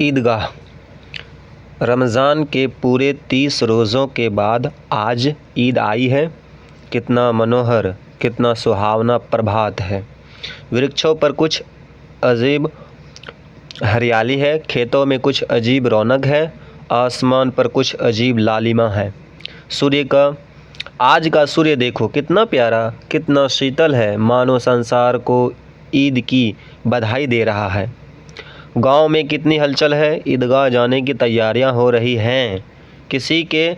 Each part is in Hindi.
ईदगाह। रमज़ान के पूरे 30 रोज़ों के बाद आज ईद आई है। कितना मनोहर, कितना सुहावना प्रभात है। वृक्षों पर कुछ अजीब हरियाली है, खेतों में कुछ अजीब रौनक है, आसमान पर कुछ अजीब लालिमा है। आज का सूर्य देखो कितना प्यारा, कितना शीतल है, मानो संसार को ईद की बधाई दे रहा है। गांव में कितनी हलचल है, ईदगाह जाने की तैयारियां हो रही हैं। किसी के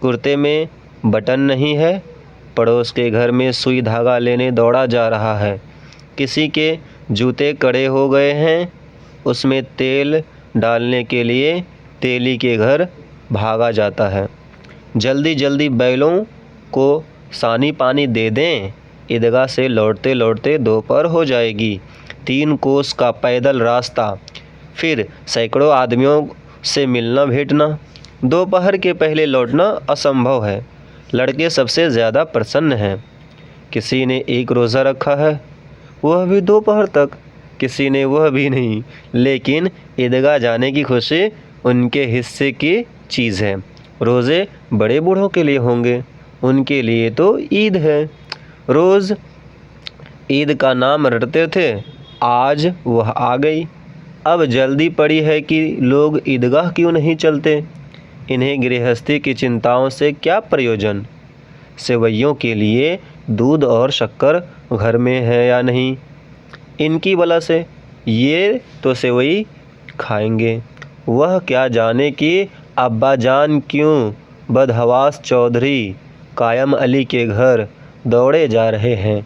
कुर्ते में बटन नहीं है, पड़ोस के घर में सुई धागा लेने दौड़ा जा रहा है। किसी के जूते कड़े हो गए हैं, उसमें तेल डालने के लिए तेली के घर भागा जाता है। जल्दी जल्दी बैलों को सानी पानी दे दें, ईदगाह से लौटते लौटते दोपहर हो जाएगी। 3 कोस का पैदल रास्ता, फिर सैकड़ों आदमियों से मिलना भेंटना। दोपहर के पहले लौटना असंभव है। लड़के सबसे ज़्यादा प्रसन्न हैं। किसी ने 1 रोज़ा रखा है, वह भी दोपहर तक, किसी ने वह भी नहीं, लेकिन ईदगाह जाने की खुशी उनके हिस्से की चीज़ है। रोज़े बड़े बूढ़ों के लिए होंगे, उनके लिए तो ईद है। रोज़ ईद का नाम रटते थे, आज वह आ गई। अब जल्दी पड़ी है कि लोग ईदगाह क्यों नहीं चलते। इन्हें गृहस्थी की चिंताओं से क्या प्रयोजन। सेवैयों के लिए दूध और शक्कर घर में है या नहीं, इनकी वजह से ये तो सेवई खाएंगे। वह क्या जाने कि अब्बा जान क्यों बदहवास चौधरी कायम अली के घर दौड़े जा रहे हैं।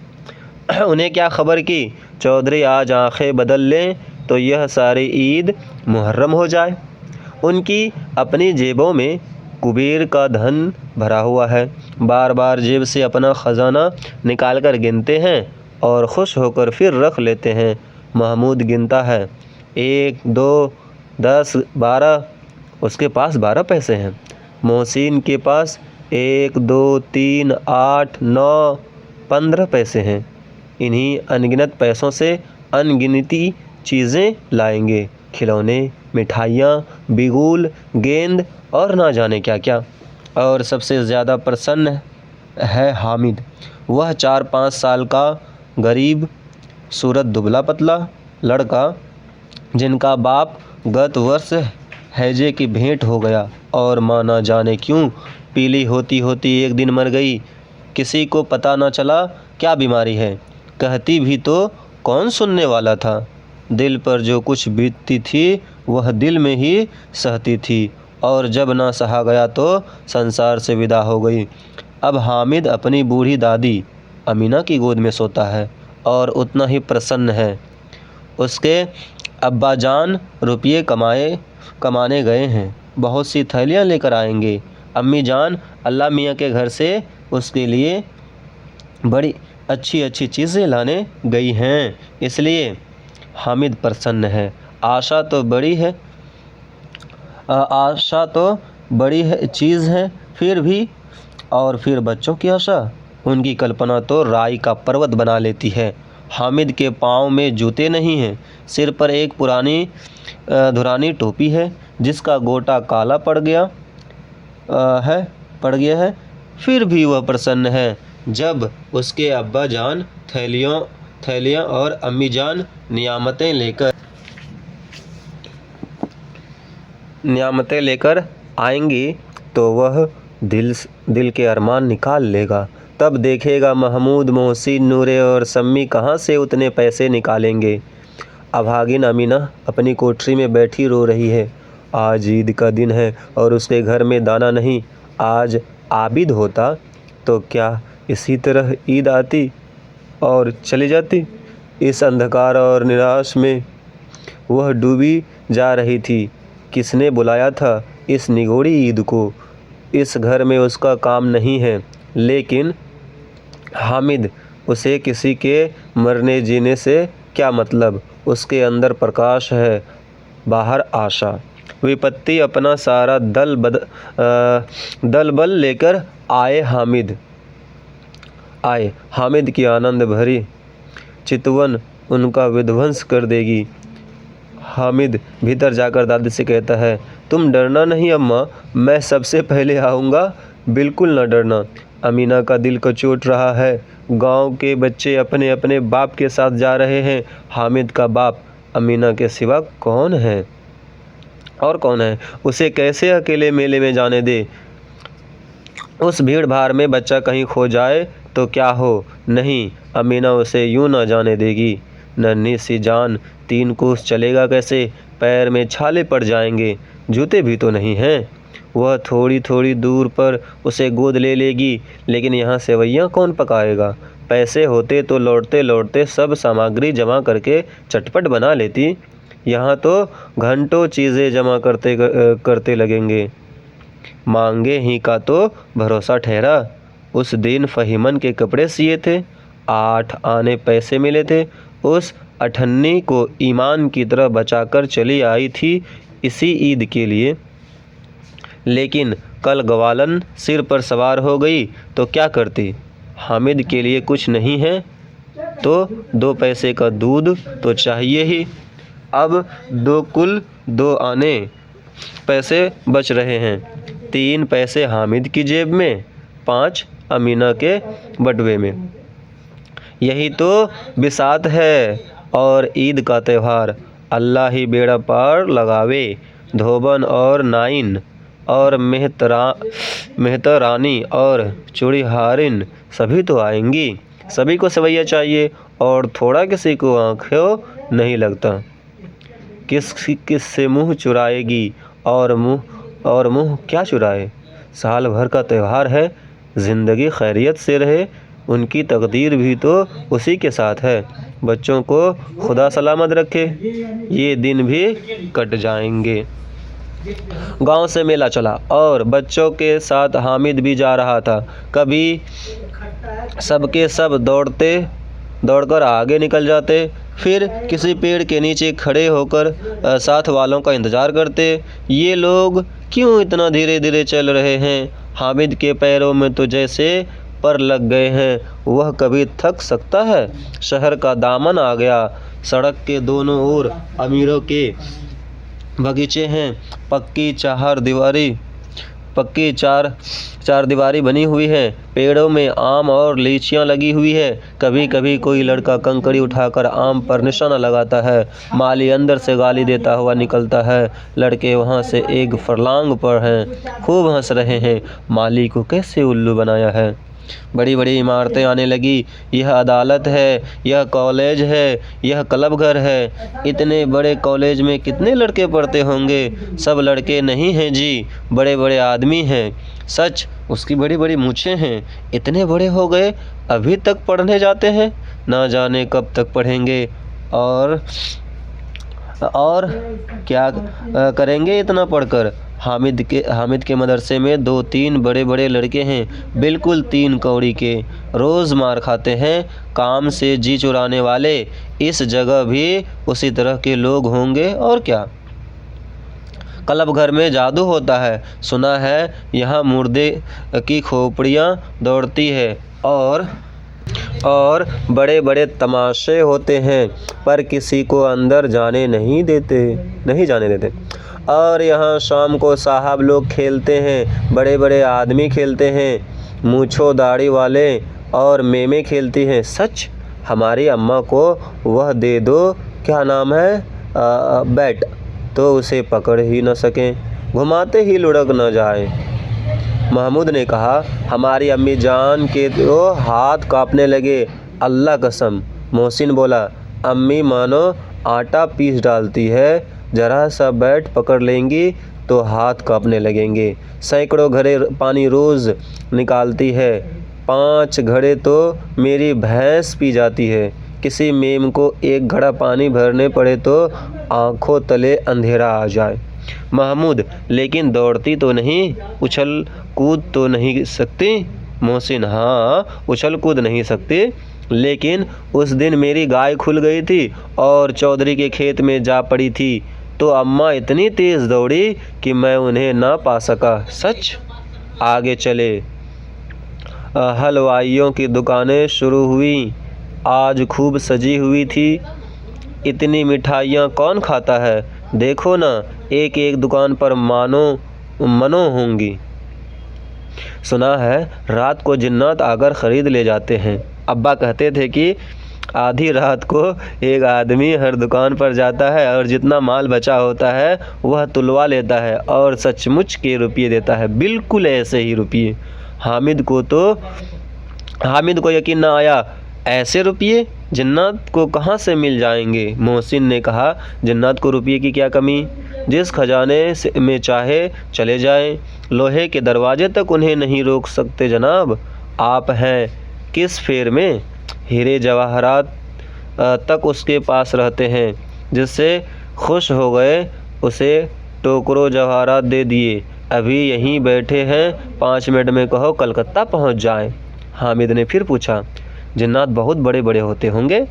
उन्हें क्या खबर कि चौधरी आज आंखें बदल लें तो यह सारी ईद मुहर्रम हो जाए। उनकी अपनी जेबों में कुबेर का धन भरा हुआ है। बार बार जेब से अपना ख़जाना निकाल कर गिनते हैं और खुश होकर फिर रख लेते हैं। महमूद गिनता है, 1, 2, 10, 12। उसके पास 12 पैसे हैं। मोहसिन के पास 1, 2, 3, 8, 9, 15 पैसे हैं। इन्हीं अनगिनत पैसों से अनगिनती चीज़ें लाएंगे, खिलौने, मिठाइयाँ, बिगुल, गेंद और ना जाने क्या क्या। और सबसे ज़्यादा प्रसन्न है हामिद। वह 4-5 साल का गरीब सूरत दुबला पतला लड़का, जिनका बाप गत वर्ष हैजे की भेंट हो गया और माँ ना जाने क्यों पीली होती होती एक दिन मर गई। किसी को पता न चला क्या बीमारी है, कहती भी तो कौन सुनने वाला था। दिल पर जो कुछ बीतती थी वह दिल में ही सहती थी, और जब ना सहा गया तो संसार से विदा हो गई। अब हामिद अपनी बूढ़ी दादी अमीना की गोद में सोता है और उतना ही प्रसन्न है। उसके अब्बा जान रुपये कमाने गए हैं, बहुत सी थैलियाँ लेकर आएंगे। अम्मी जान अल्लाह मियाँ के घर से उसके लिए बड़ी अच्छी अच्छी चीज़ें लाने गई हैं, इसलिए हामिद प्रसन्न है। आशा तो बड़ी है चीज़ है, फिर बच्चों की आशा, उनकी कल्पना तो राई का पर्वत बना लेती है। हामिद के पाँव में जूते नहीं हैं, सिर पर एक पुरानी धुरानी टोपी है जिसका गोटा काला पड़ गया है। फिर भी वह प्रसन्न है जब उसके अब्बा जान थैलियाँ और अम्मी जान नियामतें लेकर आएंगी तो वह दिल के अरमान निकाल लेगा। तब देखेगा महमूद, मोहसिन, नूरे और सम्मी कहाँ से उतने पैसे निकालेंगे। अभागिन अमीना अपनी कोठरी में बैठी रो रही है। आज ईद का दिन है और उसके घर में दाना नहीं। आज आबिद होता तो क्या इसी तरह ईद आती और चली जाती। इस अंधकार और निराश में वह डूबी जा रही थी। किसने बुलाया था इस निगोड़ी ईद को। इस घर में उसका काम नहीं है, लेकिन हामिद, उसे किसी के मरने जीने से क्या मतलब। उसके अंदर प्रकाश है, बाहर आशा। विपत्ति अपना सारा दल बल लेकर आए हामिद की आनंद भरी चितवन उनका विध्वंस कर देगी। हामिद भीतर जाकर दादी से कहता है, तुम डरना नहीं अम्मा, मैं सबसे पहले आऊँगा, बिल्कुल न डरना। अमीना का दिल कचोट रहा है। गांव के बच्चे अपने अपने बाप के साथ जा रहे हैं। हामिद का बाप अमीना के सिवा कौन है और कौन है? उसे कैसे अकेले मेले में जाने दे? उस भीड़ भाड़ में बच्चा कहीं खो जाए तो क्या हो? नहीं, अमीना उसे यूं न जाने देगी। नन्ही सी जान, 3 कोस चलेगा कैसे? पैर में छाले पड़ जाएंगे, जूते भी तो नहीं हैं। वह थोड़ी थोड़ी दूर पर उसे गोद ले लेगी, लेकिन यहाँ सेवैयाँ कौन पकाएगा? पैसे होते तो लौटते लौटते सब सामग्री जमा करके चटपट बना लेती। यहाँ तो घंटों चीज़ें जमा करते लगेंगे। मांगे ही का तो भरोसा ठहरा। उस दिन फहीमन के कपड़े सिए थे, 8 आने पैसे मिले थे। उस अठन्नी को ईमान की तरह बचाकर चली आई थी इसी ईद के लिए। लेकिन कल ग्वालन सिर पर सवार हो गई तो क्या करती? हामिद के लिए कुछ नहीं है तो 2 पैसे का दूध तो चाहिए ही। अब कुल 2 आने पैसे बच रहे हैं। 3 पैसे हामिद की जेब में, 5 अमीना के बटुए में। यही तो बिसात है और ईद का त्यौहार। अल्लाह ही बेड़ा पार लगावे। धोबन और नाइन और मेहतरानी और चूड़ीहारिन सभी तो आएंगी। सभी को सवैया चाहिए और थोड़ा किसी को आँखों नहीं लगता। किस से मुँह चुराएगी और मुँह क्या चुराए? साल भर का त्यौहार है, ज़िंदगी खैरियत से रहे, उनकी तकदीर भी तो उसी के साथ है। बच्चों को खुदा सलामत रखे, ये दिन भी कट जाएंगे। गांव से मेला चला और बच्चों के साथ हामिद भी जा रहा था। कभी सबके सब दौड़कर आगे निकल जाते, फिर किसी पेड़ के नीचे खड़े होकर साथ वालों का इंतज़ार करते। ये लोग क्यों इतना धीरे धीरे चल रहे हैं? हामिद के पैरों में तो जैसे पर लग गए हैं। वह कभी थक सकता है? शहर का दामन आ गया। सड़क के दोनों ओर अमीरों के बगीचे हैं। पक्की चार दीवारी बनी हुई है। पेड़ों में आम और लीचियां लगी हुई है। कभी कभी कोई लड़का कंकड़ी उठाकर आम पर निशाना लगाता है। माली अंदर से गाली देता हुआ निकलता है। लड़के वहां से 1 फरलांग पर हैं, खूब हंस रहे हैं। माली को कैसे उल्लू बनाया है। बड़ी बड़ी इमारतें आने लगी। यह अदालत है, यह कॉलेज है, यह क्लब घर है। इतने बड़े कॉलेज में कितने लड़के पढ़ते होंगे? सब लड़के नहीं हैं जी, बड़े बड़े आदमी हैं। सच, उसकी बड़ी बड़ी मूछें हैं। इतने बड़े हो गए, अभी तक पढ़ने जाते हैं। ना जाने कब तक पढ़ेंगे और क्या करेंगे इतना पढ़कर। हामिद के मदरसे में 2-3 बड़े बड़े लड़के हैं, बिल्कुल 3 कौड़ी के, रोज़ मार खाते हैं, काम से जी चुराने वाले। इस जगह भी उसी तरह के लोग होंगे और क्या। क्लब घर में जादू होता है, सुना है। यहाँ मुर्दे की खोपड़ियाँ दौड़ती है और बड़े बड़े तमाशे होते हैं, पर किसी को अंदर नहीं जाने देते। और यहाँ शाम को साहब लोग खेलते हैं, बड़े बड़े आदमी खेलते हैं, मूंछों दाढ़ी वाले और मेमे खेलती हैं। सच, हमारी अम्मा को वह दे दो, क्या नाम है, बैट, तो उसे पकड़ ही न सकें, घुमाते ही लुढ़क न जाए। महमूद ने कहा, हमारी अम्मी जान के तो हाथ कांपने लगे, अल्लाह कसम। मोहसिन बोला, अम्मी मानो आटा पीस डालती है, जरा सा बैट पकड़ लेंगी तो हाथ कांपने लगेंगे। सैकड़ों घड़े पानी रोज़ निकालती है, 5 घड़े तो मेरी भैंस पी जाती है। किसी मेम को 1 घड़ा पानी भरने पड़े तो आँखों तले अंधेरा आ जाए। महमूद, लेकिन दौड़ती तो नहीं, उछल कूद तो नहीं सकती? मोहसिन, हाँ, उछल कूद नहीं सकती, लेकिन उस दिन मेरी गाय खुल गई थी और चौधरी के खेत में जा पड़ी थी, तो अम्मा इतनी तेज़ दौड़ी कि मैं उन्हें ना पा सका। सच। आगे चले। हलवाइयों की दुकानें शुरू हुई। आज खूब सजी हुई थी। इतनी मिठाइयाँ कौन खाता है? देखो ना, एक एक दुकान पर मनो होंगी। सुना है रात को जिन्नात आकर ख़रीद ले जाते हैं। अब्बा कहते थे कि आधी रात को एक आदमी हर दुकान पर जाता है और जितना माल बचा होता है वह तुलवा लेता है और सचमुच के रुपये देता है, बिल्कुल ऐसे ही रुपये। हामिद को यकीन न आया। ऐसे रुपये जिन्नात को कहाँ से मिल जाएंगे? मोहसिन ने कहा, जिन्नात को रुपये की क्या कमी, जिस खजाने में चाहे चले जाएं, लोहे के दरवाजे तक उन्हें नहीं रोक सकते जनाब। आप हैं किस फेर में? हीरे जवाहरात तक उसके पास रहते हैं। जिससे खुश हो गए उसे टोकरों जवाहरात दे दिए। अभी यहीं बैठे हैं, 5 मिनट में कहो कलकत्ता पहुंच जाएं। हामिद ने फिर पूछा, जिन्नात बहुत बड़े बड़े होते होंगे?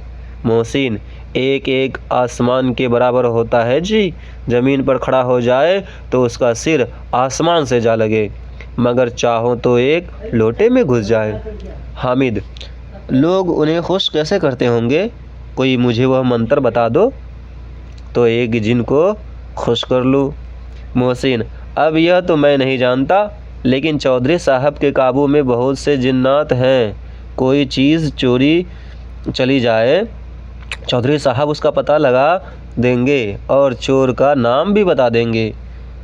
मोहसिन, एक एक आसमान के बराबर होता है जी। ज़मीन पर खड़ा हो जाए तो उसका सिर आसमान से जा लगे, मगर चाहो तो एक लोटे में घुस जाए। हामिद, लोग उन्हें खुश कैसे करते होंगे? कोई मुझे वह मंत्र बता दो तो एक जिन को खुश कर लूँ। मोहसिन, अब यह तो मैं नहीं जानता, लेकिन चौधरी साहब के काबू में बहुत से जिन्नात हैं। कोई चीज़ चोरी चली जाए, चौधरी साहब उसका पता लगा देंगे और चोर का नाम भी बता देंगे।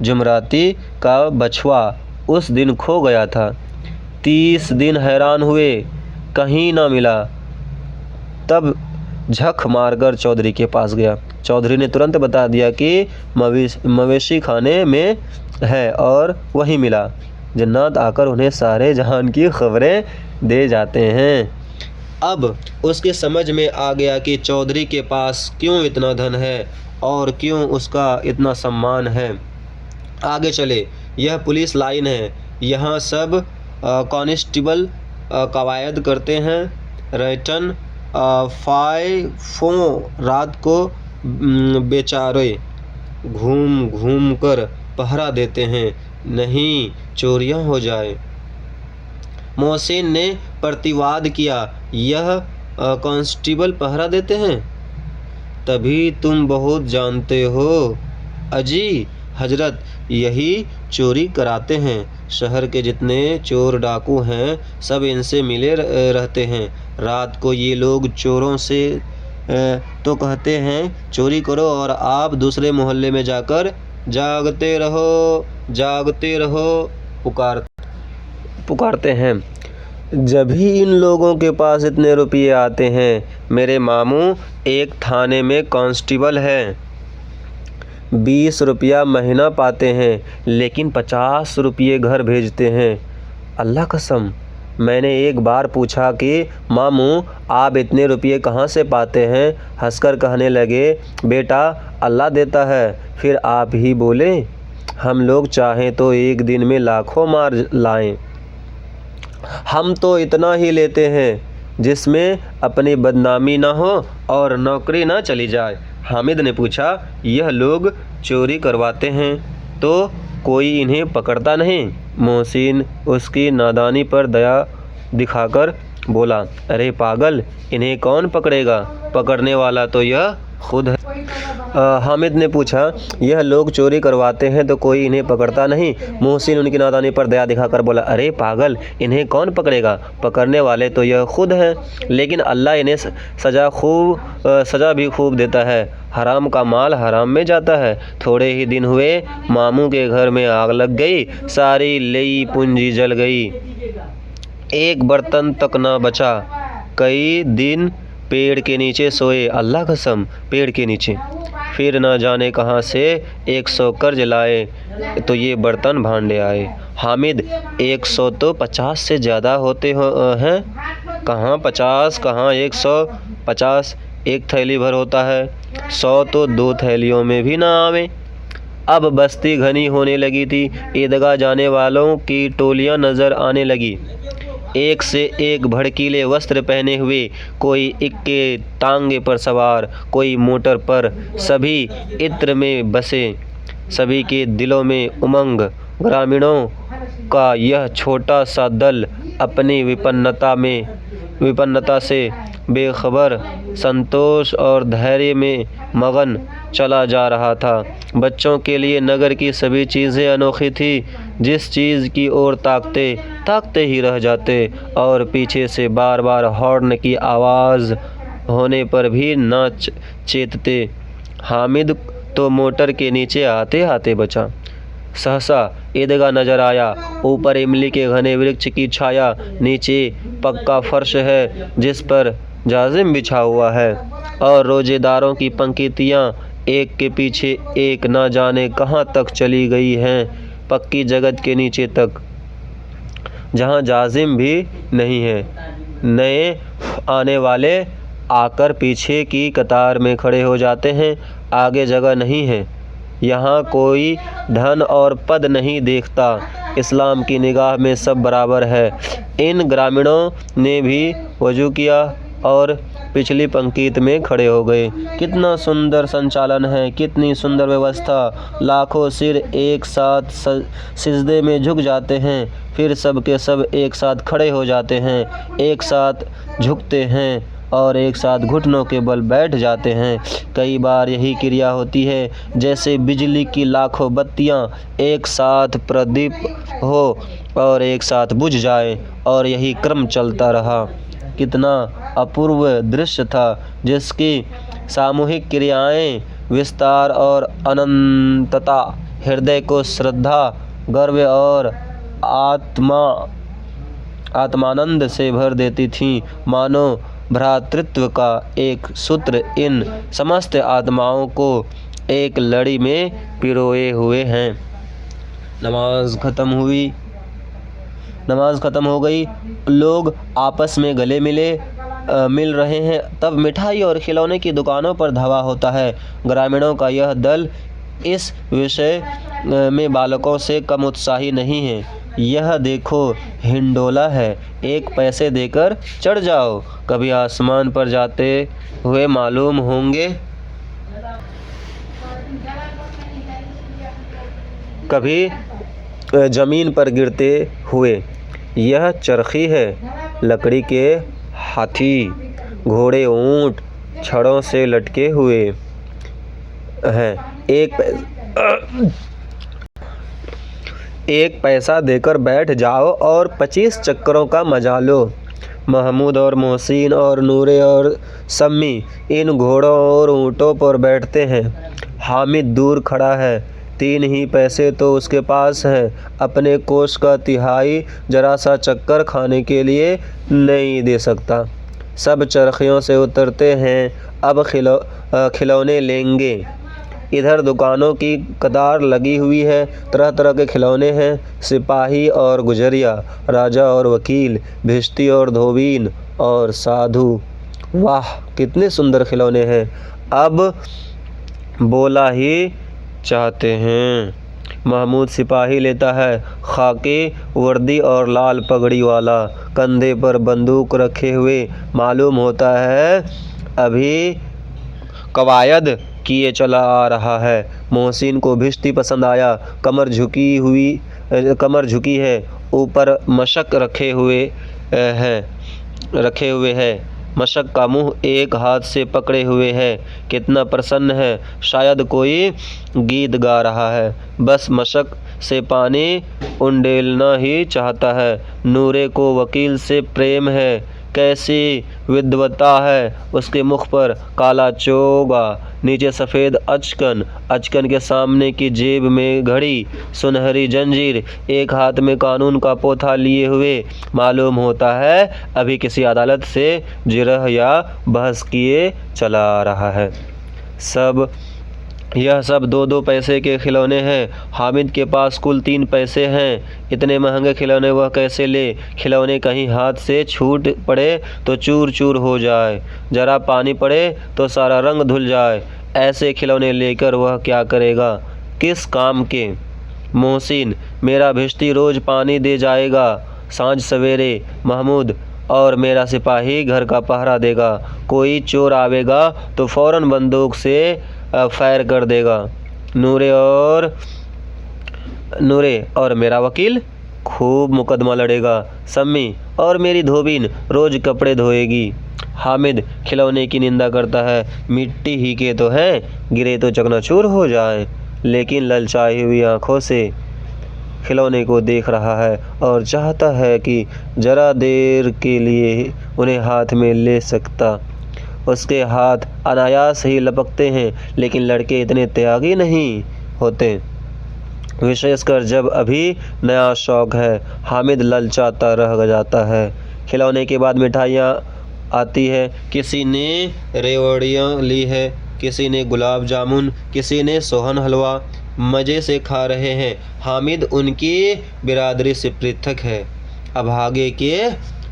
जुमराती का बछवा उस दिन खो गया था। 30 दिन हैरान हुए, कहीं ना मिला। तब झक मारकर चौधरी के पास गया। चौधरी ने तुरंत बता दिया कि मवेशी खाने में है और वहीं मिला। जिन्नात आकर उन्हें सारे जहान की खबरें दे जाते हैं। अब उसके समझ में आ गया कि चौधरी के पास क्यों इतना धन है और क्यों उसका इतना सम्मान है। आगे चले, यह पुलिस लाइन है, यहाँ सब कांस्टेबल कवायद करते हैं। रेटन फाइफों रात को बेचारे घूम घूम कर पहरा देते हैं, नहीं चोरियां हो जाए। मोहसिन ने प्रतिवाद किया, यह कांस्टेबल पहरा देते हैं? तभी तुम बहुत जानते हो। अजी हजरत, यही चोरी कराते हैं। शहर के जितने चोर डाकू हैं सब इनसे मिले रहते हैं। रात को ये लोग चोरों से तो कहते हैं चोरी करो, और आप दूसरे मोहल्ले में जाकर जागते रहो पुकारते हैं। जब ही इन लोगों के पास इतने रुपये आते हैं। मेरे मामू एक थाने में कांस्टेबल हैं, 20 रुपया महीना पाते हैं, लेकिन 50 रुपये घर भेजते हैं। अल्लाह कसम, मैंने एक बार पूछा कि मामू आप इतने रुपये कहाँ से पाते हैं? हंसकर कहने लगे, बेटा अल्लाह देता है। फिर आप ही बोले, हम लोग चाहें तो एक दिन में लाखों मार लाएं। हम तो इतना ही लेते हैं जिसमें अपनी बदनामी ना हो और नौकरी ना चली जाए। हामिद ने पूछा, यह लोग चोरी करवाते हैं तो कोई इन्हें पकड़ता नहीं? मोहसिन उसकी नादानी पर दया दिखाकर बोला, अरे पागल, इन्हें कौन पकड़ेगा? पकड़ने वाला तो यह खुद है। हामिद ने पूछा, यह लोग चोरी करवाते हैं तो कोई इन्हें पकड़ता नहीं? मोहसिन उनकी नादानी पर दया दिखाकर बोला, अरे पागल, इन्हें कौन पकड़ेगा? पकड़ने वाले तो यह खुद हैं, लेकिन अल्लाह इन्हें सज़ा भी खूब देता है। हराम का माल हराम में जाता है। थोड़े ही दिन हुए, मामू के घर में आग लग गई, सारी लई पूंजी जल गई, एक बर्तन तक न बचा। कई दिन पेड़ के नीचे सोए, अल्लाह कसम, पेड़ के नीचे। फिर न जाने कहाँ से 100 कर्ज लाए तो ये बर्तन भांडे आए। हामिद, 100 तो 50 से ज़्यादा होते हैं। कहाँ 50, कहाँ 150, एक थैली भर होता है। 100 तो 2 थैलियों में भी ना आवे। अब बस्ती घनी होने लगी थी। ईदगाह जाने वालों की टोलियाँ नज़र आने लगी, एक से एक भड़कीले वस्त्र पहने हुए, कोई इक्के टांगे पर सवार, कोई मोटर पर। सभी इत्र में बसे, सभी के दिलों में उमंग। ग्रामीणों का यह छोटा सा दल अपनी विपन्नता में विपन्नता से बेखबर संतोष और धैर्य में मगन चला जा रहा था। बच्चों के लिए नगर की सभी चीज़ें अनोखी थी। जिस चीज़ की ओर ताकते ताकते ही रह जाते और पीछे से बार बार हॉर्न की आवाज़ होने पर भी न चेतते। हामिद तो मोटर के नीचे आते आते बचा। सहसा ईदगाह नजर आया। ऊपर इमली के घने वृक्ष की छाया, नीचे पक्का फर्श है जिस पर जाजिम बिछा हुआ है और रोजेदारों की पंक्तियाँ एक के पीछे एक न जाने कहाँ तक चली गई हैं, पक्की जगत के नीचे तक, जहाँ जाजिम भी नहीं है। नए आने वाले आकर पीछे की कतार में खड़े हो जाते हैं। आगे जगह नहीं है। यहाँ कोई धन और पद नहीं देखता। इस्लाम की निगाह में सब बराबर है। इन ग्रामीणों ने भी वजू किया और पिछली पंक्ति में खड़े हो गए। कितना सुंदर संचालन है, कितनी सुंदर व्यवस्था। लाखों सिर एक साथ सिजदे में झुक जाते हैं, फिर सब के सब एक साथ खड़े हो जाते हैं, एक साथ झुकते हैं और एक साथ घुटनों के बल बैठ जाते हैं। कई बार यही क्रिया होती है जैसे बिजली की लाखों बत्तियां एक साथ प्रदीप हो और एक साथ बुझ जाए, और यही क्रम चलता रहा। कितना अपूर्व दृश्य था, जिसकी सामूहिक क्रियाएं, विस्तार और अनंतता हृदय को श्रद्धा, गर्व और आत्मानंद से भर देती थीं। मानो भ्रातृत्व का एक सूत्र इन समस्त आत्माओं को एक लड़ी में पिरोए हुए हैं। नमाज ख़त्म हो गई। लोग आपस में गले मिल रहे हैं। तब मिठाई और खिलौने की दुकानों पर धावा होता है। ग्रामीणों का यह दल इस विषय में बालकों से कम उत्साही नहीं है। यह देखो, हिंडोला है, 1 पैसे देकर चढ़ जाओ, कभी आसमान पर जाते हुए मालूम होंगे, कभी ज़मीन पर गिरते हुए। यह चरखी है, लकड़ी के हाथी, घोड़े, ऊँट छड़ों से लटके हुए हैं। एक पैसा देकर बैठ जाओ और 25 चक्करों का मजा लो। महमूद और मोहसिन और नूरे और सम्मी इन घोड़ों और ऊँटों पर बैठते हैं। हामिद दूर खड़ा है। 3 ही पैसे तो उसके पास हैं। अपने कोष का तिहाई जरा सा चक्कर खाने के लिए नहीं दे सकता। सब चरखियों से उतरते हैं। अब खिलौने लेंगे। इधर दुकानों की कतार लगी हुई है। तरह तरह के खिलौने हैं। सिपाही और गुजरिया, राजा और वकील, भिश्ती और धोबीन और साधु। वाह, कितने सुंदर खिलौने हैं। अब बोला ही चाहते हैं। महमूद सिपाही लेता है, खाकी वर्दी और लाल पगड़ी वाला, कंधे पर बंदूक रखे हुए। मालूम होता है अभी कवायद किए चला आ रहा है। मोहसिन को भिश्ती पसंद आया। कमर झुकी है, ऊपर मशक रखे हुए है। मशक का मुंह एक हाथ से पकड़े हुए है। कितना प्रसन्न है, शायद कोई गीत गा रहा है। बस मशक से पानी उंडेलना ही चाहता है। नूरे को वकील से प्रेम है। कैसी विद्वता है उसके मुख पर। काला चोगा, नीचे सफ़ेद अचकन के सामने की जेब में घड़ी, सुनहरी जंजीर, एक हाथ में कानून का पोथा लिए हुए। मालूम होता है अभी किसी अदालत से जिरह या बहस किए चला आ रहा है। यह सब 2-2 पैसे के खिलौने हैं। हामिद के पास कुल 3 पैसे हैं। इतने महंगे खिलौने वह कैसे ले? खिलौने कहीं हाथ से छूट पड़े तो चूर चूर हो जाए, जरा पानी पड़े तो सारा रंग धुल जाए। ऐसे खिलौने लेकर वह क्या करेगा? किस काम के? मोहसिन, मेरा भिश्ती रोज़ पानी दे जाएगा सांझ सवेरे। महमूद, और मेरा सिपाही घर का पहरा देगा। कोई चोर आवेगा तो फ़ौरन बंदूक से फायर कर देगा। नूरे और मेरा वकील खूब मुकदमा लड़ेगा। सम्मी, और मेरी धोबिन रोज़ कपड़े धोएगी। हामिद खिलौने की निंदा करता है। मिट्टी ही के तो हैं, गिरे तो चकनाचूर हो जाएं। लेकिन ललचाई हुई आंखों से खिलौने को देख रहा है और चाहता है कि जरा देर के लिए उन्हें हाथ में ले सकता। उसके हाथ अनायास ही लपकते हैं, लेकिन लड़के इतने त्यागी नहीं होते, विशेषकर जब अभी नया शौक है। हामिद ललचाता रह जाता है। खिलौने के बाद मिठाइयाँ आती है। किसी ने रेवड़ियाँ ली है, किसी ने गुलाब जामुन, किसी ने सोहन हलवा। मज़े से खा रहे हैं। हामिद उनकी बिरादरी से पृथक है। अभागे के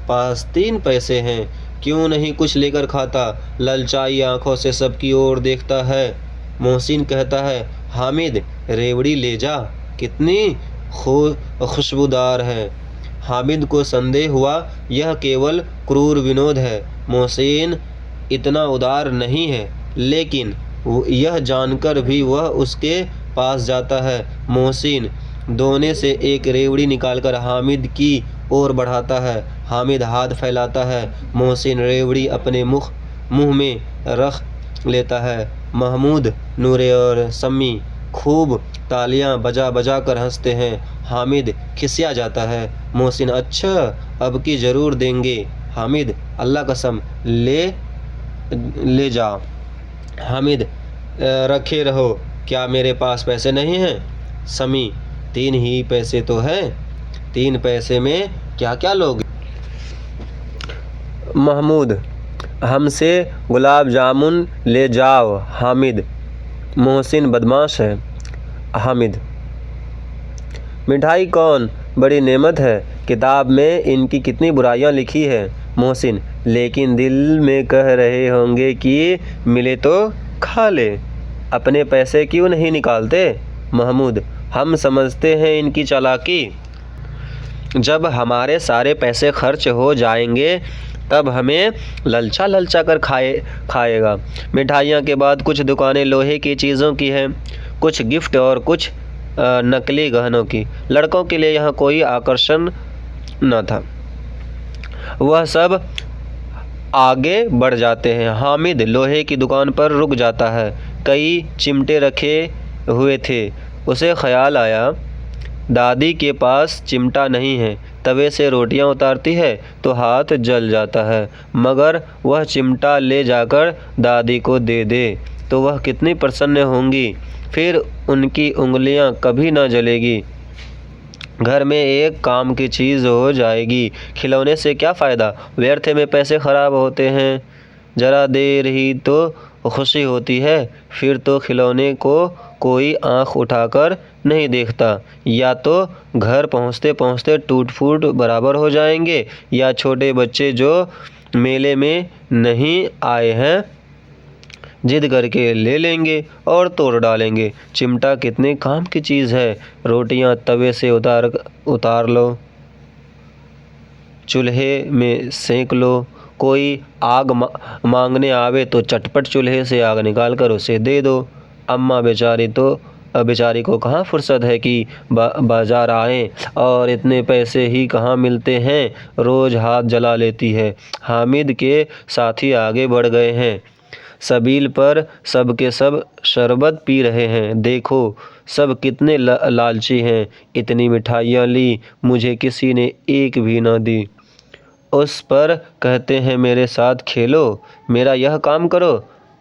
पास 3 पैसे हैं, क्यों नहीं कुछ लेकर खाता। ललचाई आंखों से सबकी ओर देखता है। मोहसिन कहता है, हामिद रेवड़ी ले जा, कितनी खुशबूदार है। हामिद को संदेह हुआ यह केवल क्रूर विनोद है। मोहसिन इतना उदार नहीं है, लेकिन यह जानकर भी वह उसके पास जाता है। मोहसिन दोने से एक रेवड़ी निकालकर हामिद की ओर बढ़ाता है। हामिद हाथ फैलाता है। मोहसिन रेवड़ी अपने मुंह में रख लेता है। महमूद, नूरे और सम्मी खूब तालियां बजा बजा कर हंसते हैं। हामिद खिसिया जाता है। मोहसिन, अच्छा अब की ज़रूर देंगे। हामिद, अल्लाह कसम, ले जा। हामिद, रखे रहो, क्या मेरे पास पैसे नहीं हैं। समी, 3 ही पैसे तो हैं, 3 पैसे में क्या क्या लोगे। महमूद, हमसे गुलाब जामुन ले जाओ। हामिद, मोहसिन बदमाश है। हामिद, मिठाई कौन बड़ी नेमत है, किताब में इनकी कितनी बुराइयां लिखी है। मोहसिन, लेकिन दिल में कह रहे होंगे कि मिले तो खा ले, अपने पैसे क्यों नहीं निकालते। महमूद, हम समझते हैं इनकी चालाकी, जब हमारे सारे पैसे खर्च हो जाएंगे तब हमें ललचा ललचा कर खाएगा। मिठाइयों के बाद कुछ दुकानें लोहे की चीज़ों की हैं, कुछ गिफ्ट और कुछ नकली गहनों की। लड़कों के लिए यहाँ कोई आकर्षण न था। वह सब आगे बढ़ जाते हैं। हामिद लोहे की दुकान पर रुक जाता है। कई चिमटे रखे हुए थे। उसे ख्याल आया, दादी के पास चिमटा नहीं है। तवे से रोटियां उतारती है तो हाथ जल जाता है, मगर वह चिमटा ले जाकर दादी को दे दे तो वह कितनी प्रसन्न होंगी। फिर उनकी उंगलियां कभी न जलेगी। घर में एक काम की चीज़ हो जाएगी। खिलौने से क्या फ़ायदा, व्यर्थ में पैसे खराब होते हैं। ज़रा देर ही तो खुशी होती है, फिर तो खिलौने को कोई आंख उठाकर नहीं देखता। या तो घर पहुंचते पहुंचते टूट फूट बराबर हो जाएंगे, या छोटे बच्चे जो मेले में नहीं आए हैं जिद करके ले लेंगे और तोड़ डालेंगे। चिमटा कितने काम की चीज़ है। रोटियां तवे से उतार लो, चूल्हे में सेंक लो। कोई आग मांगने आवे तो चटपट चूल्हे से आग निकाल कर उसे दे दो। अम्मा बेचारी को कहाँ फुर्सत है कि बाजार आएं, और इतने पैसे ही कहाँ मिलते हैं, रोज़ हाथ जला लेती है। हामिद के साथी आगे बढ़ गए हैं। सबील पर सब के सब शरबत पी रहे हैं। देखो सब कितने लालची हैं। इतनी मिठाइयाँ ली, मुझे किसी ने एक भी न दी। उस पर कहते हैं मेरे साथ खेलो, मेरा यह काम करो।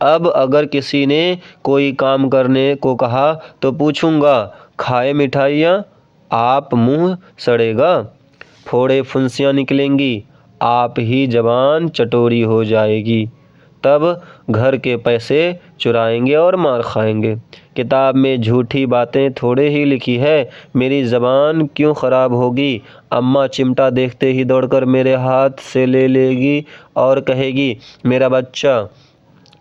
अब अगर किसी ने कोई काम करने को कहा तो पूछूंगा, खाए मिठाइयाँ, आप मुंह सड़ेगा, फोड़े फुंसियाँ निकलेंगी, आप ही जबान चटोरी हो जाएगी। तब घर के पैसे चुराएंगे और मार खाएंगे। किताब में झूठी बातें थोड़े ही लिखी है, मेरी ज़बान क्यों ख़राब होगी। अम्मा चिमटा देखते ही दौड़कर मेरे हाथ से ले लेगी और कहेगी, मेरा बच्चा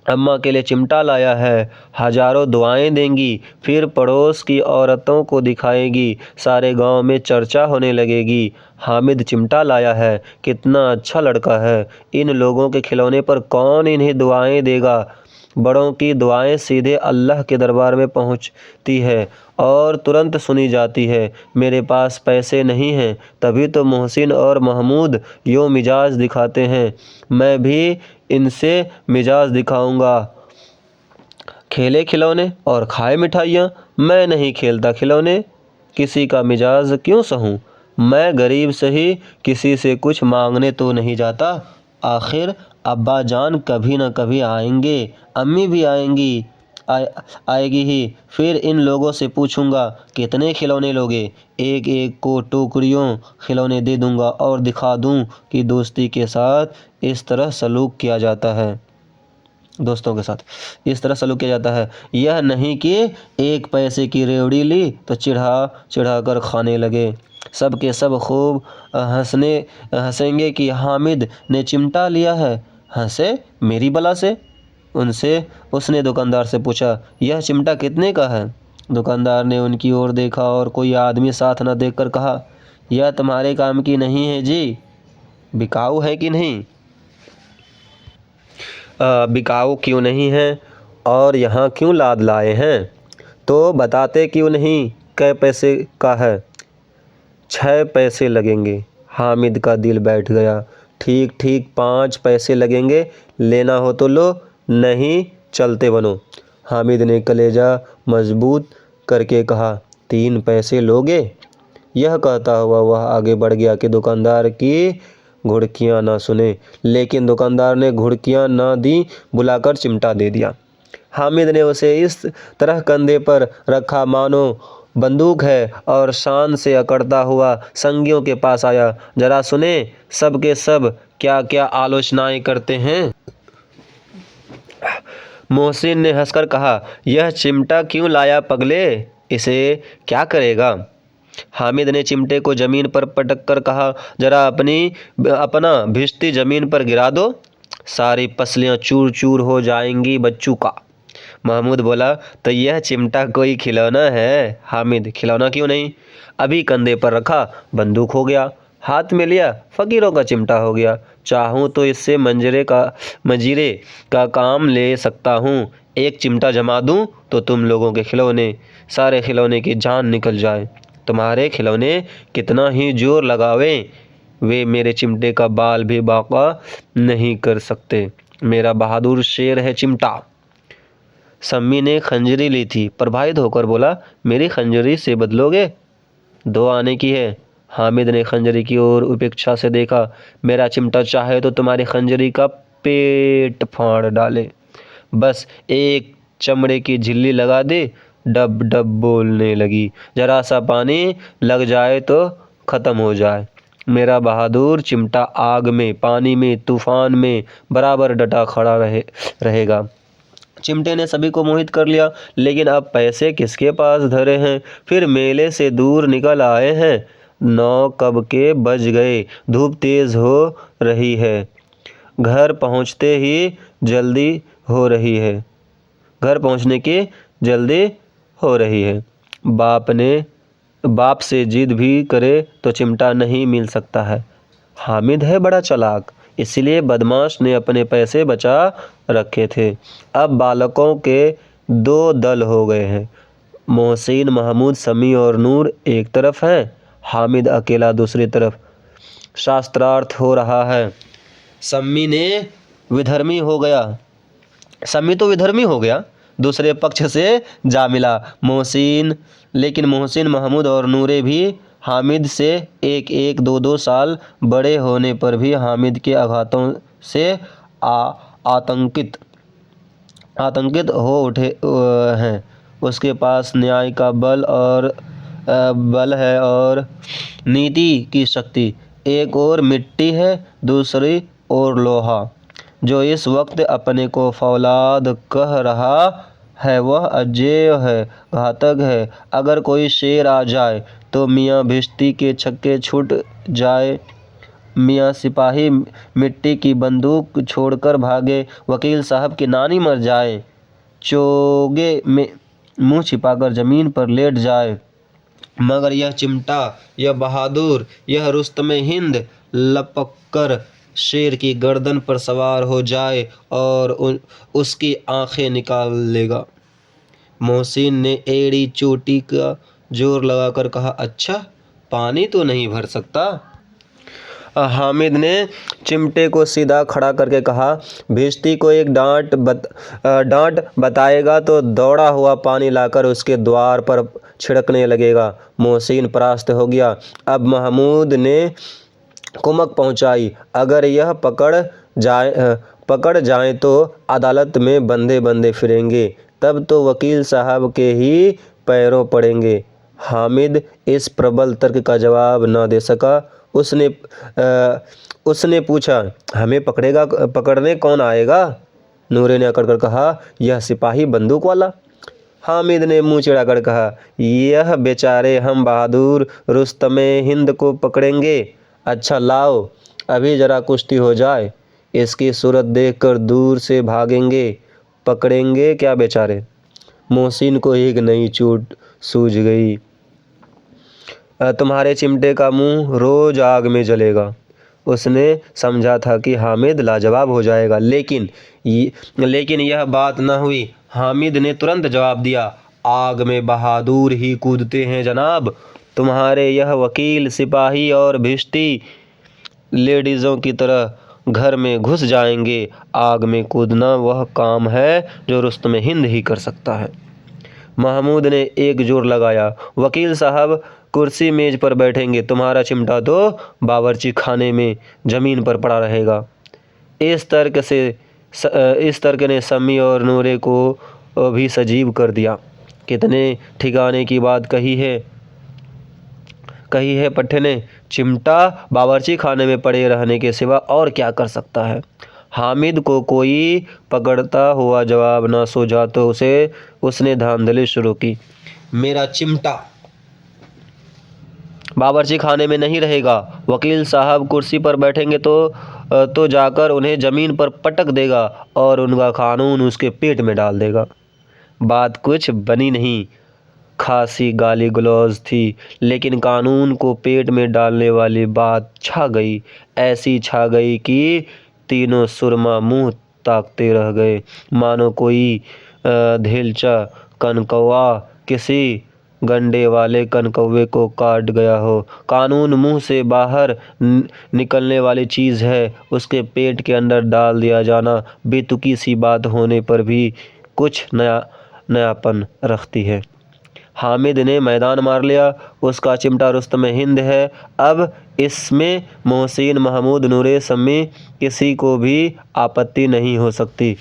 अम्मा के लिए चिमटा लाया है। हजारों दुआएं देंगी, फिर पड़ोस की औरतों को दिखाएगी, सारे गांव में चर्चा होने लगेगी, हामिद चिमटा लाया है, कितना अच्छा लड़का है। इन लोगों के खिलौने पर कौन इन्हें दुआएं देगा। बड़ों की दुआएं सीधे अल्लाह के दरबार में पहुंचती है और तुरंत सुनी जाती है। मेरे पास पैसे नहीं हैं, तभी तो मोहसिन और महमूद यूँ मिजाज दिखाते हैं। मैं भी इनसे मिजाज दिखाऊंगा। खेले खिलौने और खाए मिठाइयाँ। मैं नहीं खेलता खिलौने, किसी का मिजाज क्यों सहूँ। मैं गरीब सही, किसी से कुछ मांगने तो नहीं जाता। आखिर अब्बा जान कभी न कभी आएंगे, अम्मी भी आएगी ही। फिर इन लोगों से पूछूंगा कितने खिलौने लोगे। एक एक को टोकरियों खिलौने दे दूंगा और दिखा दूं कि दोस्ती के साथ इस तरह सलूक किया जाता है। दोस्तों के साथ इस तरह सलूक किया जाता है। यह नहीं कि एक पैसे की रेवड़ी ली तो चिढ़ा कर खाने लगे। सब के सब खूब हंसेंगे कि हामिद ने चिमटा लिया है। हंसे मेरी बला से। उसने दुकानदार से पूछा, यह चिमटा कितने का है। दुकानदार ने उनकी ओर देखा और कोई आदमी साथ न देखकर कहा, यह तुम्हारे काम की नहीं है जी। बिकाऊ है कि नहीं। बिकाऊ क्यों नहीं है और यहाँ क्यों लाद लाए हैं, तो बताते क्यों नहीं। कै पैसे का है। 6 पैसे लगेंगे। हामिद का दिल बैठ गया। ठीक ठीक 5 पैसे लगेंगे, लेना हो तो लो, नहीं चलते बनो। हामिद ने कलेजा मजबूत करके कहा, 3 पैसे लोगे। यह कहता हुआ वह आगे बढ़ गया कि दुकानदार की घुड़कियाँ ना सुने, लेकिन दुकानदार ने घुड़कियाँ ना दी, बुलाकर चिमटा दे दिया। हामिद ने उसे इस तरह कंधे पर रखा मानो बंदूक है और शान से अकड़ता हुआ संगियों के पास आया। जरा सुने सब के सब क्या क्या आलोचनाएं करते हैं। मोहसिन ने हंसकर कहा, यह चिमटा क्यों लाया पगले, इसे क्या करेगा। हामिद ने चिमटे को जमीन पर पटक कर कहा, जरा अपना भिश्ती जमीन पर गिरा दो, सारी पसलियां चूर चूर हो जाएंगी बच्चू का। महमूद बोला, तो यह चिमटा कोई खिलौना है। हामिद, खिलौना क्यों नहीं, अभी कंधे पर रखा बंदूक हो गया, हाथ में लिया फकीरों का चिमटा हो गया। चाहूँ तो इससे मंजीरे का काम ले सकता हूँ। एक चिमटा जमा दूँ तो तुम लोगों के खिलौने, सारे खिलौने की जान निकल जाए। तुम्हारे खिलौने कितना ही जोर लगावें, वे मेरे चिमटे का बाल भी बाका नहीं कर सकते। मेरा बहादुर शेर है चिमटा। सम्मी ने खंजरी ली थी, प्रभावित होकर बोला, मेरी खंजरी से बदलोगे। 2 आने की है। हामिद ने खंजरी की ओर उपेक्षा से देखा। मेरा चिमटा चाहे तो तुम्हारी खंजरी का पेट फाड़ डाले, बस एक चमड़े की झिल्ली लगा दे। डब डब बोलने लगी। जरा सा पानी लग जाए तो ख़त्म हो जाए। मेरा बहादुर चिमटा आग में, पानी में, तूफान में बराबर डटा खड़ा रहेगा। चिमटे ने सभी को मोहित कर लिया, लेकिन अब पैसे किसके पास धरे हैं। फिर मेले से दूर निकल आए हैं। 9 कब के बज गए। धूप तेज हो रही है। घर पहुंचने की जल्दी हो रही है। बाप से जिद भी करे तो चिमटा नहीं मिल सकता है। हामिद है बड़ा चालाक, इसलिए बदमाश ने अपने पैसे बचा रखे थे। अब बालकों के 2 दल हो गए हैं। मोहसिन, महमूद, समी और नूर एक तरफ हैं, हामिद अकेला दूसरी तरफ। शास्त्रार्थ हो रहा है। सम्मी तो विधर्मी हो गया, दूसरे पक्ष से जा मिला। लेकिन मोहसिन, महमूद और नूरे भी हामिद से 1-1, 2-2 साल बड़े होने पर भी हामिद के आघातों से आतंकित हो उठे हैं। उसके पास न्याय का बल है और नीति की शक्ति। एक और मिट्टी है, दूसरी ओर लोहा। जो इस वक्त अपने को फौलाद कह रहा है वह अजेय है, घातक है। अगर कोई शेर आ जाए तो मियाँ भिश्ती के छक्के छूट जाए, मियाँ सिपाही मिट्टी की बंदूक छोड़कर भागे, वकील साहब की नानी मर जाए, चोगे में मुंह छिपाकर ज़मीन पर लेट जाए, मगर यह चिमटा, यह बहादुर, यह रुस्तमे हिंद लपक कर शेर की गर्दन पर सवार हो जाए और उसकी आंखें निकाल लेगा। मोहसिन ने एड़ी चोटी का जोर लगाकर कहा, अच्छा, पानी तो नहीं भर सकता। हामिद ने चिमटे को सीधा खड़ा करके कहा, भिश्ती को एक डांट बताएगा तो दौड़ा हुआ पानी लाकर उसके द्वार पर छिड़कने लगेगा। मोहसिन परास्त हो गया। अब महमूद ने कुमक पहुंचाई, अगर यह पकड़ जाए तो अदालत में बंदे बंदे फिरेंगे, तब तो वकील साहब के ही पैरों पड़ेंगे। हामिद इस प्रबल तर्क का जवाब न दे सका। उसने पूछा, हमें पकड़ने कौन आएगा? नूरे ने अकड़ कर कहा, यह सिपाही बंदूक वाला। हामिद ने मुंह चिढ़ाकर कहा, यह बेचारे हम बहादुर रुस्तमे हिंद को पकड़ेंगे। अच्छा लाओ, अभी जरा कुश्ती हो जाए, इसकी सूरत देखकर दूर से भागेंगे, पकड़ेंगे क्या बेचारे। मोहसिन को एक नई चोट सूझ गई। तुम्हारे चिमटे का मुंह रोज आग में जलेगा। उसने समझा था कि हामिद लाजवाब हो जाएगा, लेकिन यह बात न हुई। हामिद ने तुरंत जवाब दिया, आग में बहादुर ही कूदते हैं जनाब। तुम्हारे यह वकील, सिपाही और भिश्ती लेडीज़ों की तरह घर में घुस जाएंगे। आग में कूदना वह काम है जो रुस्तमे हिंद ही कर सकता है। महमूद ने एक जोर लगाया, वकील साहब कुर्सी मेज पर बैठेंगे, तुम्हारा चिमटा तो बावर्ची खाने में ज़मीन पर पड़ा रहेगा। इस तर्क ने सम्मी और नूरे को भी सजीव कर दिया। कितने ठिकाने की बात कही है पट्टे ने। चिमटा बावर्ची खाने में पड़े रहने के सिवा और क्या कर सकता है। हामिद को कोई पकड़ता हुआ जवाब न सूझा तो उसने धांधली शुरू की, मेरा चिमटा बावर्ची खाने में नहीं रहेगा। वकील साहब कुर्सी पर बैठेंगे तो जाकर उन्हें ज़मीन पर पटक देगा और उनका कानून उसके पेट में डाल देगा। बात कुछ बनी नहीं, खासी गाली गलौज थी, लेकिन कानून को पेट में डालने वाली बात छा गई। ऐसी छा गई कि तीनों सुरमा मुंह ताकते रह गए, मानो कोई धेलचा कनकौवा किसी गंडे वाले कनकौवे को काट गया हो। कानून मुंह से बाहर निकलने वाली चीज़ है, उसके पेट के अंदर डाल दिया जाना बेतुकी सी बात होने पर भी कुछ नयापन रखती है। हामिद ने मैदान मार लिया। उसका चिमटा रुस्तमे हिंद है। अब इसमें मोहसिन, महमूद, नूरे, सम्मी किसी को भी आपत्ति नहीं हो सकती।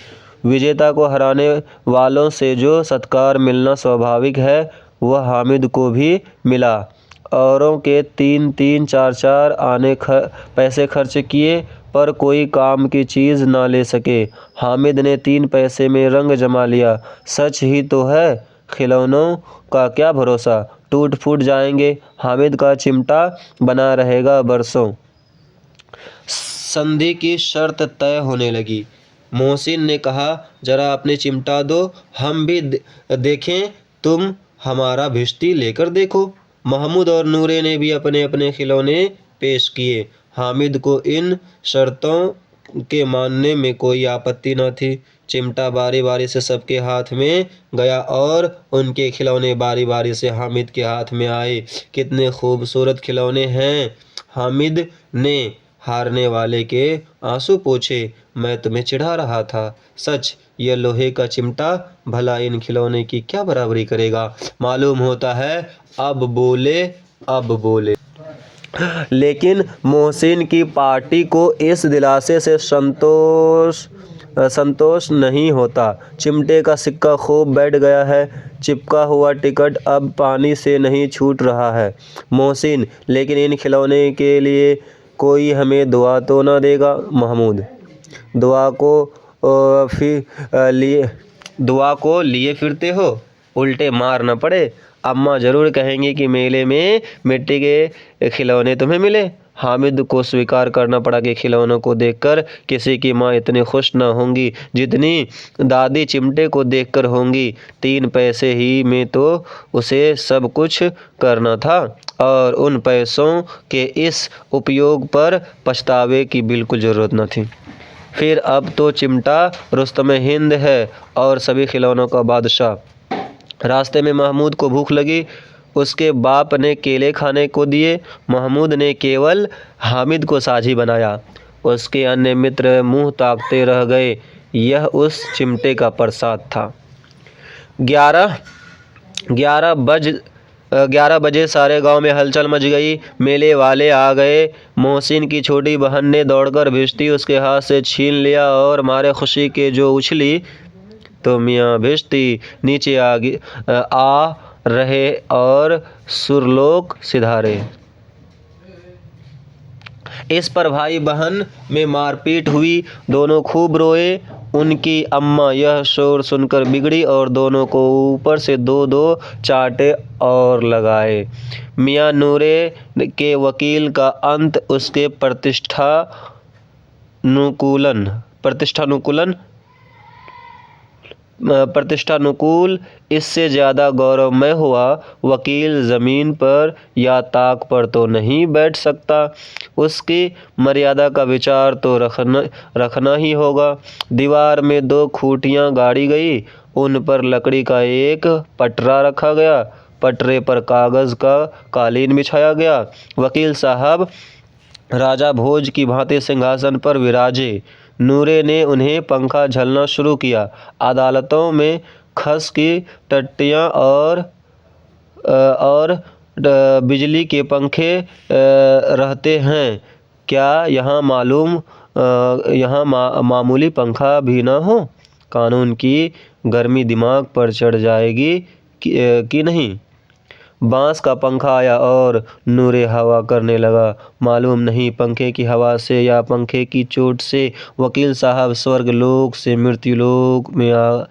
विजेता को हराने वालों से जो सत्कार मिलना स्वाभाविक है, वह हामिद को भी मिला। औरों के 3-3, 4-4 आने पैसे खर्च किए पर कोई काम की चीज़ ना ले सके। हामिद ने 3 पैसे में रंग जमा लिया। सच ही तो है, खिलौनों का क्या भरोसा, टूट फूट जाएंगे। हामिद का चिमटा बना रहेगा बरसों। संधि की शर्त तय होने लगी। मोहसिन ने कहा, जरा अपने चिमटा दो, हम भी देखें, तुम हमारा भिश्ती लेकर देखो। महमूद और नूरे ने भी अपने अपने खिलौने पेश किए। हामिद को इन शर्तों के मानने में कोई आपत्ति न थी। चिमटा बारी बारी से सबके हाथ में गया और उनके खिलौने बारी बारी से हामिद के हाथ में आए। कितने खूबसूरत खिलौने हैं। हामिद ने हारने वाले के आंसू पोंछे, मैं तुम्हें चिढ़ा रहा था। सच, यह लोहे का चिमटा भला इन खिलौने की क्या बराबरी करेगा। मालूम होता है अब बोले। लेकिन मोहसिन की पार्टी को इस दिलासे से संतोष नहीं होता। चिमटे का सिक्का खूब बैठ गया है। चिपका हुआ टिकट अब पानी से नहीं छूट रहा है। मोहसिन, लेकिन इन खिलौने के लिए कोई हमें दुआ तो न देगा। महमूद, दुआ को लिए फिरते हो, उल्टे मार न पड़े। अम्मा ज़रूर कहेंगी कि मेले में मिट्टी के खिलौने तुम्हें मिले। हामिद को स्वीकार करना पड़ा कि खिलौनों को देखकर किसी की माँ इतनी खुश न होंगी जितनी दादी चिमटे को देखकर होंगी। 3 पैसे ही में तो उसे सब कुछ करना था और उन पैसों के इस उपयोग पर पछतावे की बिल्कुल ज़रूरत न थी। फिर अब तो चिमटा रुस्तम हिंद है और सभी खिलौनों का बादशाह। रास्ते में महमूद को भूख लगी। उसके बाप ने केले खाने को दिए। महमूद ने केवल हामिद को साझी बनाया। उसके अन्य मित्र मुंह ताकते रह गए। यह उस चिमटे का प्रसाद था। 11 बजे सारे गांव में हलचल मच गई। मेले वाले आ गए। मोहसिन की छोटी बहन ने दौड़कर भिश्ती उसके हाथ से छीन लिया और मारे खुशी के जो उछली तो मियाँ भिश्ती नीचे आ रहे और सुरलोक सिधारे। इस पर भाई बहन में मारपीट हुई। दोनों खूब रोए। उनकी अम्मा यह शोर सुनकर बिगड़ी और दोनों को ऊपर से 2-2 चांटे और लगाए। मियाँ नूरे के वकील का अंत उसके प्रतिष्ठानुकूल इससे ज़्यादा गौरवमय हुआ। वकील ज़मीन पर या ताक पर तो नहीं बैठ सकता। उसकी मर्यादा का विचार तो रखना ही होगा। दीवार में 2 खूंटियाँ गाड़ी गई। उन पर लकड़ी का एक पटरा रखा गया। पटरे पर कागज़ का कालीन बिछाया गया। वकील साहब राजा भोज की भांति सिंहासन पर विराजे। नूरे ने उन्हें पंखा झलना शुरू किया। अदालतों में खस की टट्टियाँ और बिजली के पंखे रहते हैं क्या यहाँ मामूली पंखा भी ना हो? कानून की गर्मी दिमाग पर चढ़ जाएगी कि नहीं। बांस का पंखा आया और नूरे हवा करने लगा। मालूम नहीं पंखे की हवा से या पंखे की चोट से वकील साहब स्वर्ग लोक से मृत्यु लोक में आ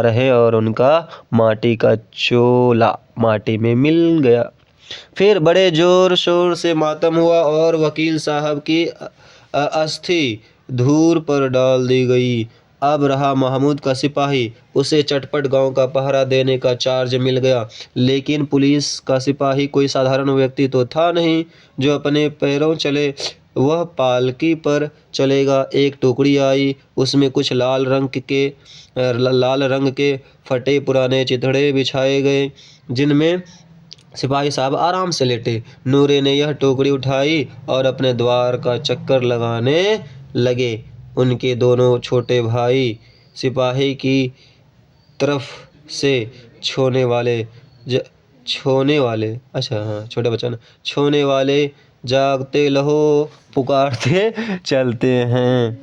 रहे और उनका माटी का चोला माटी में मिल गया। फिर बड़े जोर शोर से मातम हुआ और वकील साहब की अस्थि धूर पर डाल दी गई। अब रहा महमूद का सिपाही। उसे चटपट गांव का पहरा देने का चार्ज मिल गया। लेकिन पुलिस का सिपाही कोई साधारण व्यक्ति तो था नहीं जो अपने पैरों चले। वह पालकी पर चलेगा। एक टोकरी आई। उसमें कुछ लाल रंग के फटे पुराने चिथड़े बिछाए गए जिनमें सिपाही साहब आराम से लेटे। नूरे ने यह टोकरी उठाई और अपने द्वार का चक्कर लगाने लगे। उनके दोनों छोटे भाई सिपाही की तरफ से छोने वाले जागते लहो पुकारते चलते हैं।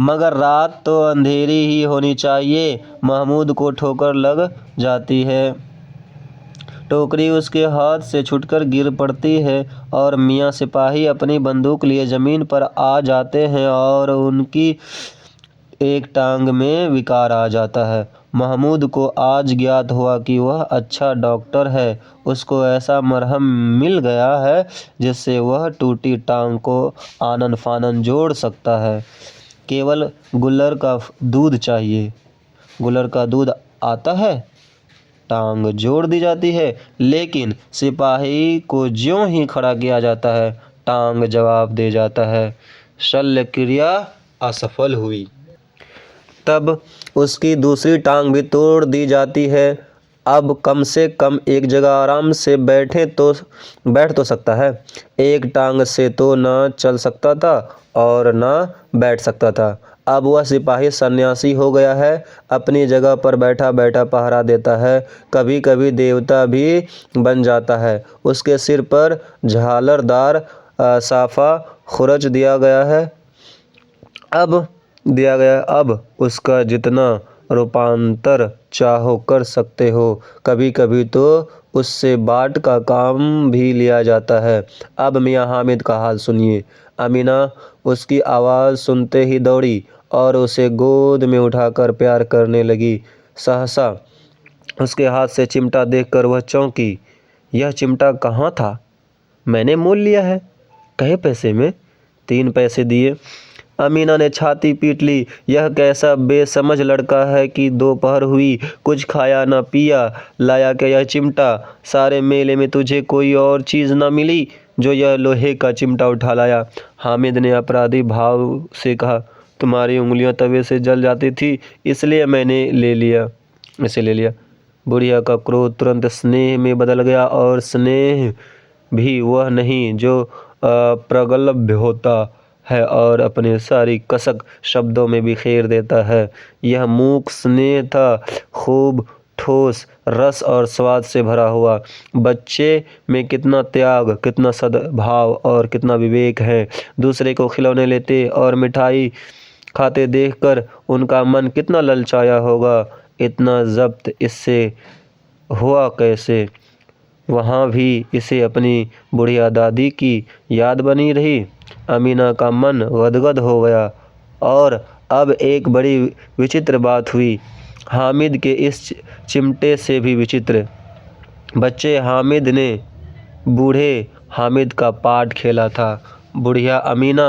मगर रात तो अंधेरी ही होनी चाहिए। महमूद को ठोकर लग जाती है। टोकरी उसके हाथ से छूटकर गिर पड़ती है और मियाँ सिपाही अपनी बंदूक लिए ज़मीन पर आ जाते हैं और उनकी एक टांग में विकार आ जाता है। महमूद को आज ज्ञात हुआ कि वह अच्छा डॉक्टर है। उसको ऐसा मरहम मिल गया है जिससे वह टूटी टांग को आनन फानन जोड़ सकता है। केवल गुल्लर का दूध चाहिए। गुल्लर का दूध आता है, टांग जोड़ दी जाती है। लेकिन सिपाही को ज्यों ही खड़ा किया जाता है, टांग जवाब दे जाता है। शल्य क्रिया असफल हुई। तब उसकी दूसरी टांग भी तोड़ दी जाती है। अब कम से कम एक जगह आराम से बैठ तो सकता है। एक टांग से तो न चल सकता था और न बैठ सकता था। अब वह सिपाही सन्यासी हो गया है। अपनी जगह पर बैठा बैठा पहरा देता है। कभी कभी देवता भी बन जाता है। उसके सिर पर झालरदार साफा खुरच दिया गया। अब उसका जितना रूपांतर चाहो कर सकते हो। कभी कभी तो उससे बाट का काम भी लिया जाता है। अब मियाँ हामिद का हाल सुनिए। अमीना उसकी आवाज़ सुनते ही दौड़ी और उसे गोद में उठाकर प्यार करने लगी। सहसा उसके हाथ से चिमटा देखकर वह चौंकी। यह चिमटा कहाँ था? मैंने मोल लिया है। कहे पैसे में? 3 पैसे दिए। अमीना ने छाती पीट ली। यह कैसा बेसमझ लड़का है कि दोपहर हुई, कुछ खाया न पिया, लाया क्या यह चिमटा? सारे मेले में तुझे कोई और चीज़ न मिली जो यह लोहे का चिमटा उठा लाया? हामिद ने अपराधी भाव से कहा, तुम्हारी उंगलियां तवे से जल जाती थी, इसलिए मैंने इसे ले लिया। बुढ़िया का क्रोध तुरंत स्नेह में बदल गया, और स्नेह भी वह नहीं जो प्रगल्भ होता है और अपने सारी कसक शब्दों में बिखेर देता है। यह मूक स्नेह था, खूब ठोस, रस और स्वाद से भरा हुआ। बच्चे में कितना त्याग, कितना सद्भाव और कितना विवेक है। दूसरे को खिलौने लेते और मिठाई खाते देखकर उनका मन कितना ललचाया होगा। इतना जब्त इससे हुआ कैसे? वहाँ भी इसे अपनी बुढ़िया दादी की याद बनी रही। अमीना का मन गदगद हो गया। और अब एक बड़ी विचित्र बात हुई, हामिद के इस चिमटे से भी विचित्र। बच्चे हामिद ने बूढ़े हामिद का पार्ट खेला था। बुढ़िया अमीना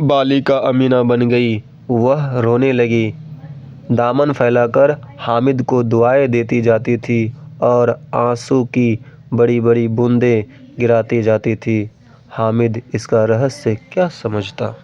बालिका अमीना बन गई। वह रोने लगी, दामन फैलाकर हामिद को दुआएं देती जाती थी और आंसू की बड़ी बड़ी बूंदें गिराती जाती थी। हामिद इसका रहस्य क्या समझता?